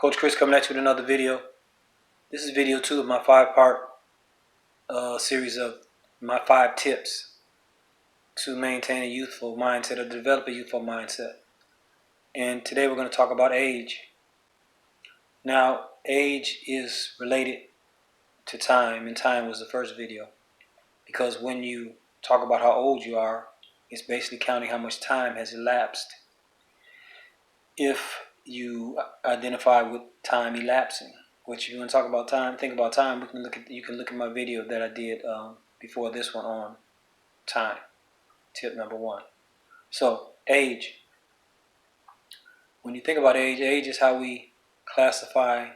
Coach Chris coming at you with another video. This is video 2 of my 5-part series of my 5 tips to maintain a youthful mindset or develop a youthful mindset. And today we're going to talk about age. Now, age is related to time, and time was the first video. Because when you talk about how old you are, it's basically counting how much time has elapsed. If you identify with time elapsing, which if you want to talk about time, think about time, you can look at my video that I did before this one on time, tip number 1. So, age. When you think about age, age is how we classify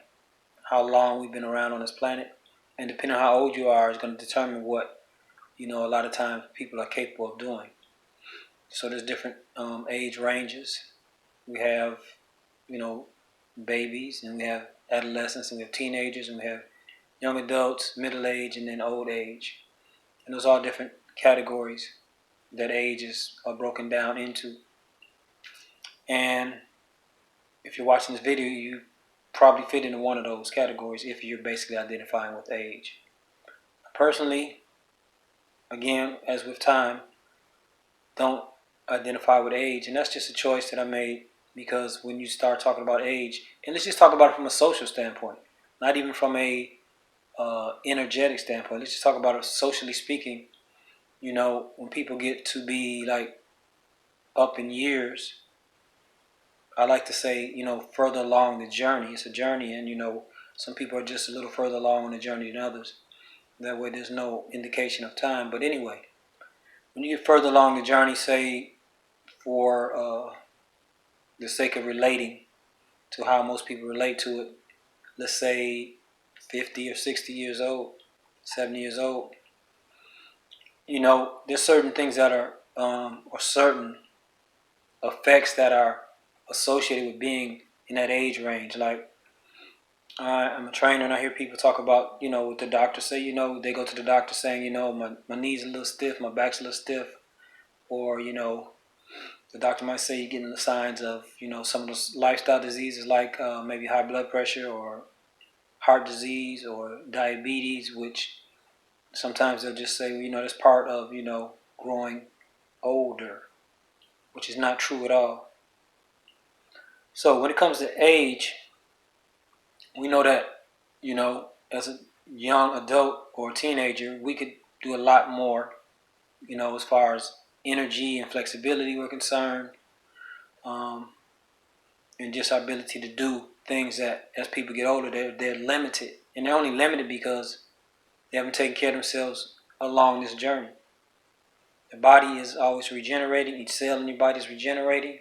how long we've been around on this planet. And depending on how old you are is going to determine what, a lot of times people are capable of doing. So there's different age ranges. We have, babies, and we have adolescents, and we have teenagers, and we have young adults, middle age, and then old age. And those are all different categories that ages are broken down into. And if you're watching this video, you probably fit into one of those categories if you're basically identifying with age. Personally, again, as with time, don't identify with age, and that's just a choice that I made because when you start talking about age, and let's just talk about it from a social standpoint, not even from a energetic standpoint. Let's just talk about it socially speaking. When people get to be like up in years, I like to say, further along the journey. It's a journey, and some people are just a little further along on the journey than others. That way there's no indication of time. But anyway, when you get further along the journey, say for the sake of relating to how most people relate to it, let's say 50 or 60 years old, 70 years old, there's certain things that are, or certain effects that are associated with being in that age range. Like, I'm a trainer and I hear people talk about, what the doctor say, they go to the doctor saying, my knee's a little stiff, my back's a little stiff, or, the doctor might say you're getting the signs of, some of those lifestyle diseases like maybe high blood pressure or heart disease or diabetes, which sometimes they'll just say, that's part of, growing older, which is not true at all. So when it comes to age, we know that, as a young adult or teenager, we could do a lot more, as far as energy and flexibility were concerned, and just our ability to do things that as people get older, they're limited. And they're only limited because they haven't taken care of themselves along this journey. The body is always regenerating. Each cell in your body is regenerating.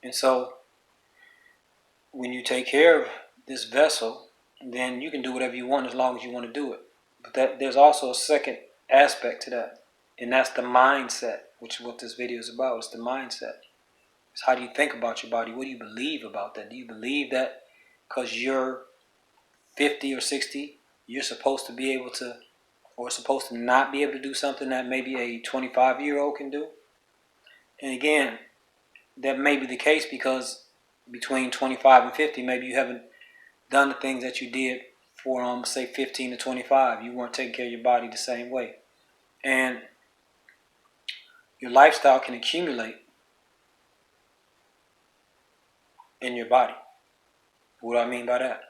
And so when you take care of this vessel, then you can do whatever you want as long as you want to do it. But there's also a second aspect to that, and that's the mindset, which is what this video is about. It's the mindset. It's how do you think about your body? What do you believe about that? Do you believe that because you're 50 or 60, you're supposed to be able to, or supposed to not be able to do something that maybe a 25-year-old can do? And again, that may be the case because between 25 and 50, maybe you haven't done the things that you did for, say, 15 to 25. You weren't taking care of your body the same way. And your lifestyle can accumulate in your body. What do I mean by that?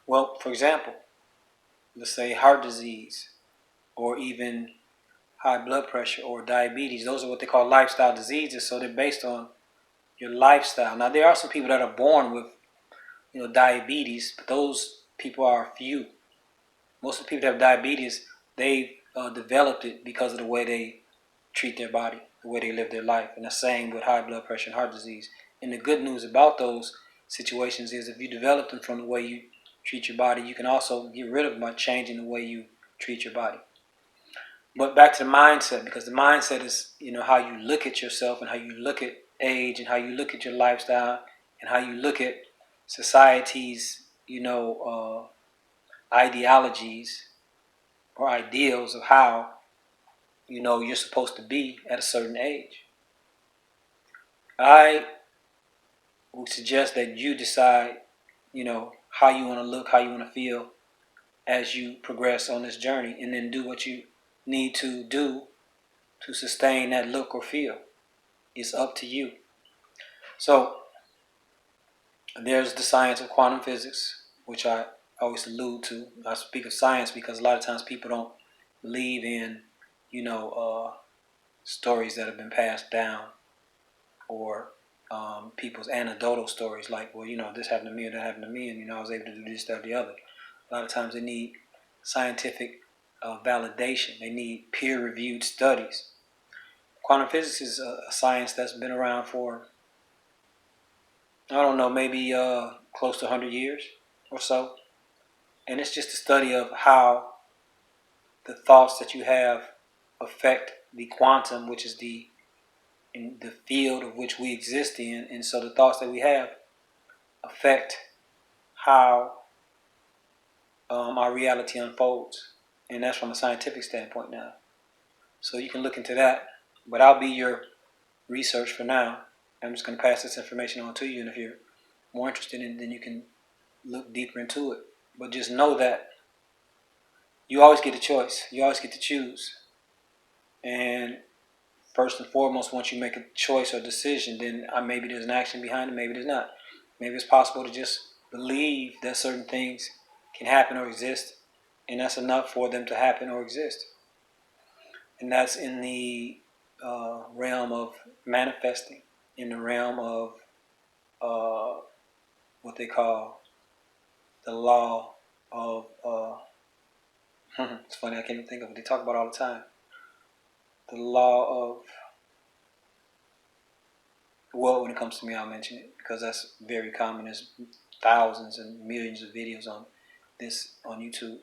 Well, for example, let's say heart disease or even high blood pressure or diabetes. Those are what they call lifestyle diseases. So they're based on your lifestyle. Now, there are some people that are born with, diabetes, but those people are few. Most of the people that have diabetes, they've developed it because of the way they treat their body, the way they live their life. And the same with high blood pressure and heart disease. And the good news about those situations is if you develop them from the way you treat your body, you can also get rid of them by changing the way you treat your body. But back to the mindset, because the mindset is, how you look at yourself and how you look at age and how you look at your lifestyle and how you look at society's, ideologies or ideals of how, you're supposed to be at a certain age. I would suggest that you decide how you want to look, how you want to feel as you progress on this journey, and then do what you need to do to sustain that look or feel. It's up to you. So there's the science of quantum physics, which I always allude to. I speak of science because a lot of times people don't believe in, stories that have been passed down, or people's anecdotal stories like, well, this happened to me or that happened to me, and I was able to do this, that, or the other. A lot of times they need scientific validation. They need peer-reviewed studies. Quantum physics is a science that's been around for, I don't know, maybe close to 100 years or so. And it's just a study of how the thoughts that you have affect the quantum, which is in the field of which we exist in. And so the thoughts that we have affect how our reality unfolds. And that's from a scientific standpoint now. So you can look into that. But I'll be your research for now. I'm just going to pass this information on to you. And if you're more interested in it, then you can look deeper into it. But just know that you always get a choice. You always get to choose. And first and foremost, once you make a choice or decision, then maybe there's an action behind it, maybe there's not. Maybe it's possible to just believe that certain things can happen or exist, and that's enough for them to happen or exist. And that's in the realm of manifesting, in the realm of what they call the law of, it's funny, I can't even think of it. They talk about it all the time. The law of, well, when it comes to me, I'll mention it because that's very common. There's thousands and millions of videos on this on YouTube.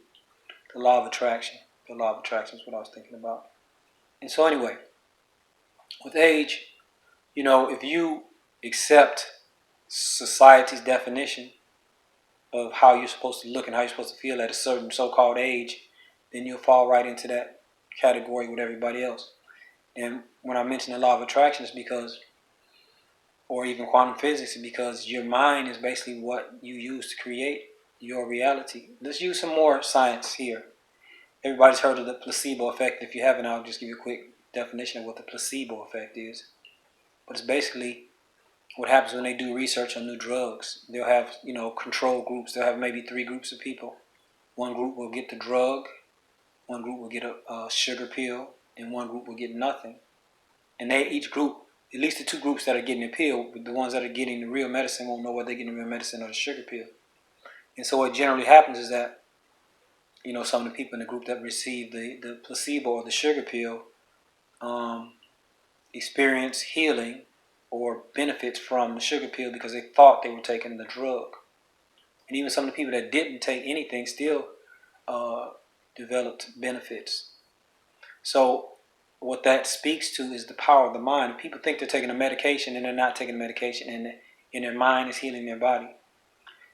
The law of attraction. The law of attraction is what I was thinking about. And so anyway, with age, if you accept society's definition of how you're supposed to look and how you're supposed to feel at a certain so-called age, then you'll fall right into that category with everybody else. And when I mention the law of attraction, it's because, or even quantum physics, is because your mind is basically what you use to create your reality. Let's use some more science here. Everybody's heard of the placebo effect. If you haven't, I'll just give you a quick definition of what the placebo effect is. But it's basically what happens when they do research on new drugs. They'll have, control groups. They'll have maybe 3 groups of people. One group will get the drug, one group will get a sugar pill, and one group will get nothing. And each group, at least the 2 groups that are getting the pill, the ones that are getting the real medicine won't know whether they're getting the real medicine or the sugar pill. And so what generally happens is that, some of the people in the group that receive the placebo or the sugar pill experience healing or benefits from the sugar pill because they thought they were taking the drug. And even some of the people that didn't take anything still developed benefits. So what that speaks to is the power of the mind. People think they're taking a medication and they're not taking a medication, and their mind is healing their body.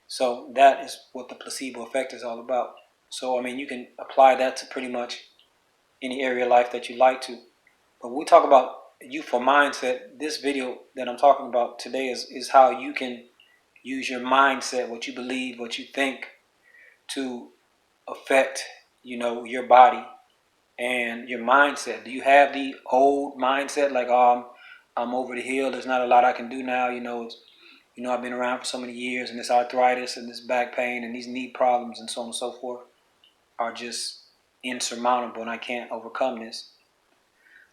So that is what the placebo effect is all about. So, you can apply that to pretty much any area of life that you like to. But when we talk about youthful mindset, this video that I'm talking about today is how you can use your mindset, what you believe, what you think, to affect, your body and your mindset. Do you have the old mindset like, oh, I'm over the hill, there's not a lot I can do now, I've been around for so many years, and this arthritis and this back pain and these knee problems and so on and so forth are just insurmountable and I can't overcome this?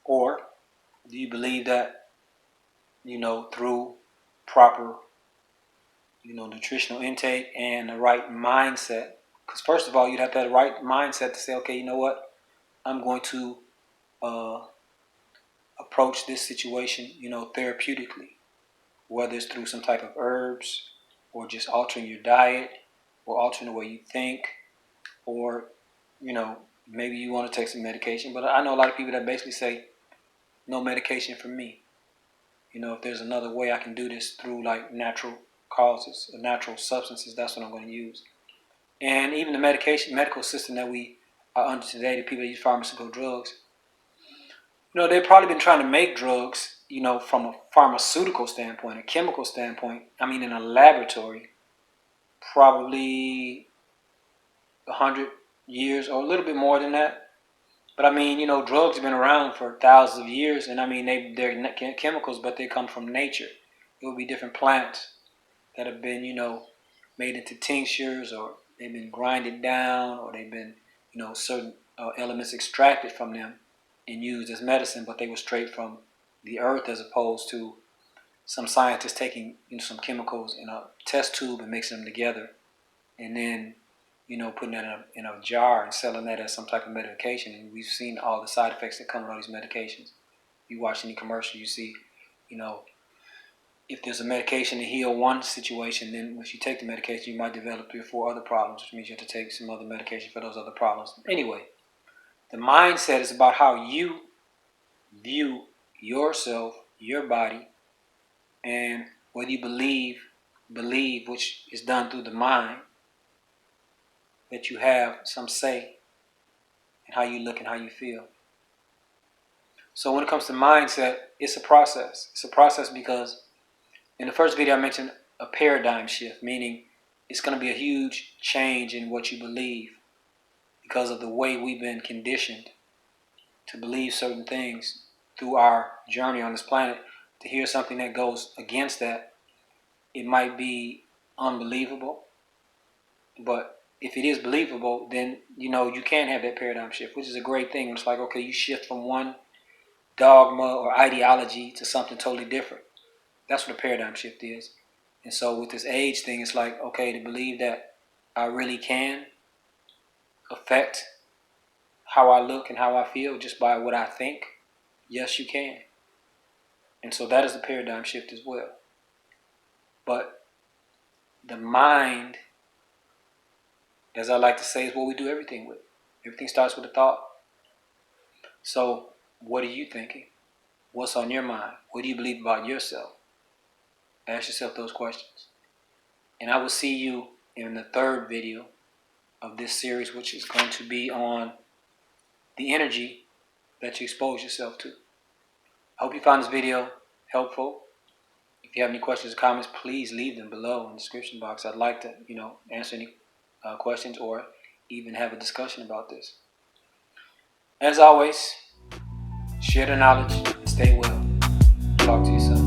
Or do you believe that, through proper, nutritional intake and the right mindset? Because first of all, you'd have to have the right mindset to say, okay, you know what? I'm going to approach this situation, therapeutically, whether it's through some type of herbs or just altering your diet or altering the way you think, or, maybe you want to take some medication. But I know a lot of people that basically say, no medication for me. If there's another way I can do this through like natural causes or natural substances, that's what I'm going to use. And even the medical system that we are under today, the people that use pharmaceutical drugs, they've probably been trying to make drugs, from a pharmaceutical standpoint, a chemical standpoint, in a laboratory probably 100 years or a little bit more than that. But I mean, you know, drugs have been around for thousands of years, and I mean, they're chemicals, but they come from nature. It would be different plants that have been, you know, made into tinctures, or they've been grinded down, or they've been, you know, certain elements extracted from them and used as medicine, but they were straight from the earth, as opposed to some scientists taking, you know, some chemicals in a test tube and mixing them together, and then, you know, putting that in a jar and selling that as some type of medication. And we've seen all the side effects that come with all these medications. You watch any commercial, you see, you know, if there's a medication to heal one situation, then if you take the medication, you might develop 3 or 4 other problems, which means you have to take some other medication for those other problems. Anyway, the mindset is about how you view yourself, your body, and whether you believe, which is done through the mind, that you have some say in how you look and how you feel. So when it comes to mindset, it's a process. It's a process because in the first video I mentioned a paradigm shift, meaning it's going to be a huge change in what you believe because of the way we've been conditioned to believe certain things through our journey on this planet. To hear something that goes against that, it might be unbelievable, but if it is believable, then, you know, you can have that paradigm shift, which is a great thing. It's like, okay, you shift from one dogma or ideology to something totally different. That's what a paradigm shift is. And so with this age thing, it's like, okay, to believe that I really can affect how I look and how I feel just by what I think. Yes, you can. And so that is a paradigm shift as well. But the mind, as I like to say, is what we do everything with. Everything starts with a thought. So what are you thinking? What's on your mind? What do you believe about yourself? Ask yourself those questions. And I will see you in the third video of this series, which is going to be on the energy that you expose yourself to. I hope you found this video helpful. If you have any questions or comments, please leave them below in the description box. I'd like to, you know, answer any questions or even have a discussion about this. As always, share the knowledge and stay well. Talk to you soon.